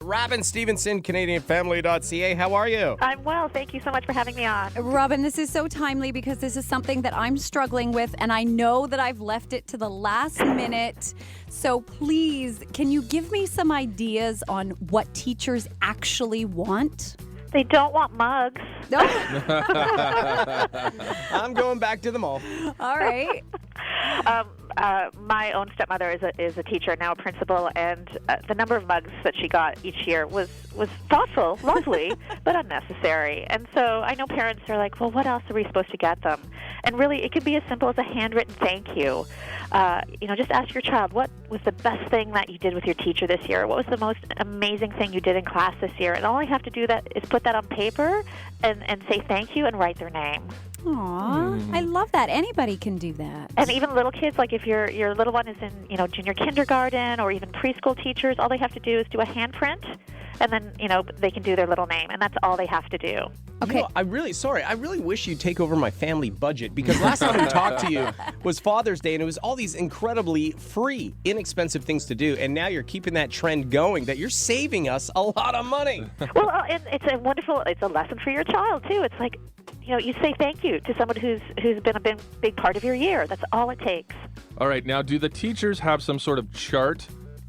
Robin Stevenson, CanadianFamily.ca. How are you? I'm well. Thank you so much for having me on. Robin, this is so timely because this is something that I'm struggling with, and I know that I've left it to the last minute. So please, can you give me some ideas on what teachers actually want? They don't want mugs. No. I'm going back to the mall. All right. My own stepmother is a teacher, now a principal, and the number of mugs that she got each year was thoughtful, lovely, but unnecessary. And so I know parents are like, well, what else are we supposed to get them? And really, it could be as simple as a handwritten thank you. Just ask your child, what was the best thing that you did with your teacher this year? What was the most amazing thing you did in class this year? And all I have to do is put that on paper and say thank you and write their name. Aw, I love that. Anybody can do that. And even little kids, like if your little one is in, junior kindergarten or even preschool teachers, all they have to do is do a handprint, and then, they can do their little name, and that's all they have to do. Okay. I really wish you'd take over my family budget, because last time we talked to you was Father's Day, and it was all these incredibly free, inexpensive things to do, and now you're keeping that trend going, that you're saving us a lot of money. Well, and it's a lesson for your child, too. It's like, you say thank you to someone who's been a big part of your year. That's all it takes. All right, now do the teachers have some sort of chart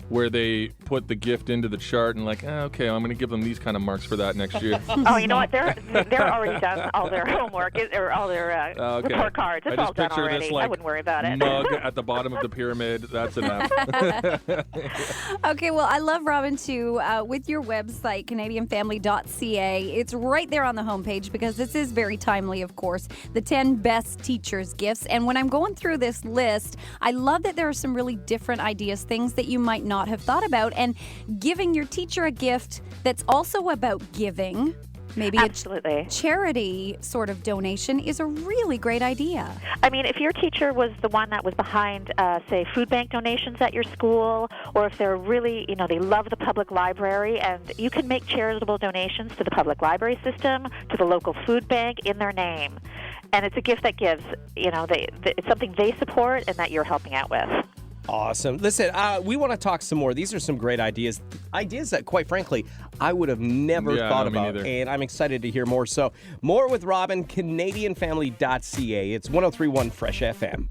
where they put the gift into the chart and okay, I'm going to give them these kind of marks for that next year? Oh, you know what? They're already done all their homework or all their report cards. It's all done already. I wouldn't worry about it. Mug at the bottom of the pyramid. That's enough. Okay, well, I love, Robin, too, with your website, CanadianFamily.ca. It's right there on the homepage because this is very timely, of course, the 10 best teachers' gifts. And when I'm going through this list, I love that there are some really different ideas, things that you might not have thought about. And giving your teacher a gift that's also about giving, maybe Absolutely. A charity sort of donation, is a really great idea. I mean, if your teacher was the one that was behind, say, food bank donations at your school, or if they're really, they love the public library, and you can make charitable donations to the public library system, to the local food bank in their name. And it's a gift that gives, it's something they support and that you're helping out with. Awesome. Listen, we want to talk some more. These are some great ideas that, quite frankly, I would have never thought about, and I'm excited to hear more. So, more with Robin, CanadianFamily.ca. It's 103.1 Fresh FM.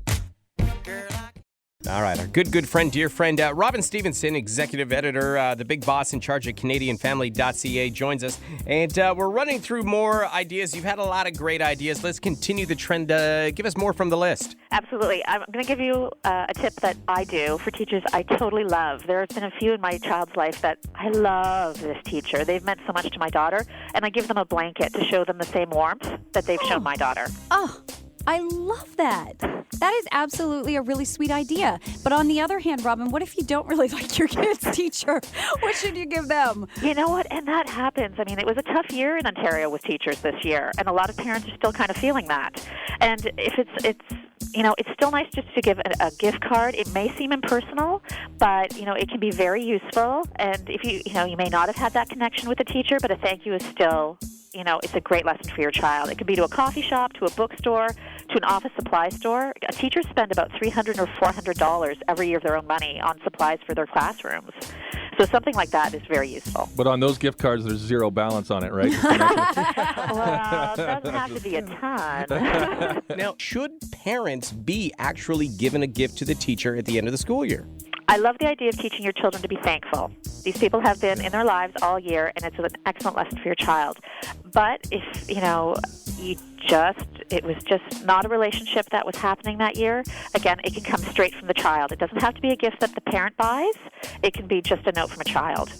All right, our good friend, dear friend, Robin Stevenson, executive editor, the big boss in charge of CanadianFamily.ca, joins us. And we're running through more ideas. You've had a lot of great ideas. Let's continue the trend. Give us more from the list. Absolutely. I'm going to give you a tip that I do for teachers I totally love. There have been a few in my child's life that I love this teacher. They've meant so much to my daughter, and I give them a blanket to show them the same warmth that they've shown my daughter. Oh, I love that. That is absolutely a really sweet idea. But on the other hand, Robin, what if you don't really like your kid's teacher? What should you give them? You know what? And that happens. I mean, it was a tough year in Ontario with teachers this year, and a lot of parents are still kind of feeling that. And if it's still nice just to give a gift card. It may seem impersonal, but, it can be very useful. And if you may not have had that connection with the teacher, but a thank you is still, it's a great lesson for your child. It could be to a coffee shop, to a bookstore, to an office supply store. Teachers spend about $300 or $400 every year of their own money on supplies for their classrooms. So something like that is very useful. But on those gift cards, there's zero balance on it, right? Well, it doesn't have to be a ton. Now, should parents be actually given a gift to the teacher at the end of the school year? I love the idea of teaching your children to be thankful. These people have been in their lives all year, and it's an excellent lesson for your child. But if, it was just not a relationship that was happening that year, again, it can come straight from the child. It doesn't have to be a gift that the parent buys. It can be just a note from a child.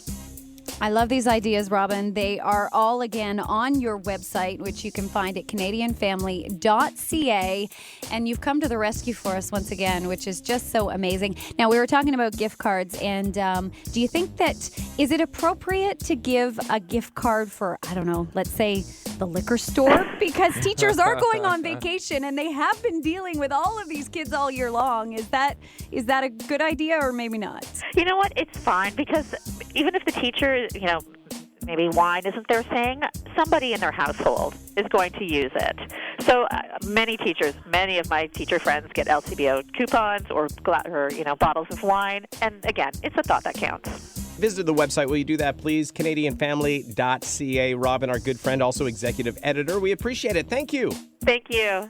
I love these ideas, Robin. They are all, again, on your website, which you can find at CanadianFamily.ca. And you've come to the rescue for us once again, which is just so amazing. Now, we were talking about gift cards, and do you think is it appropriate to give a gift card for, I don't know, let's say the liquor store? Because teachers are going on vacation, and they have been dealing with all of these kids all year long. Is that a good idea, or maybe not? You know what? It's fine, because even if the teacher, maybe wine isn't their thing, somebody in their household is going to use it. So many of my teacher friends get LCBO coupons or bottles of wine. And again, it's a thought that counts. Visit the website. Will you do that, please? CanadianFamily.ca. Robin, our good friend, also executive editor. We appreciate it. Thank you. Thank you.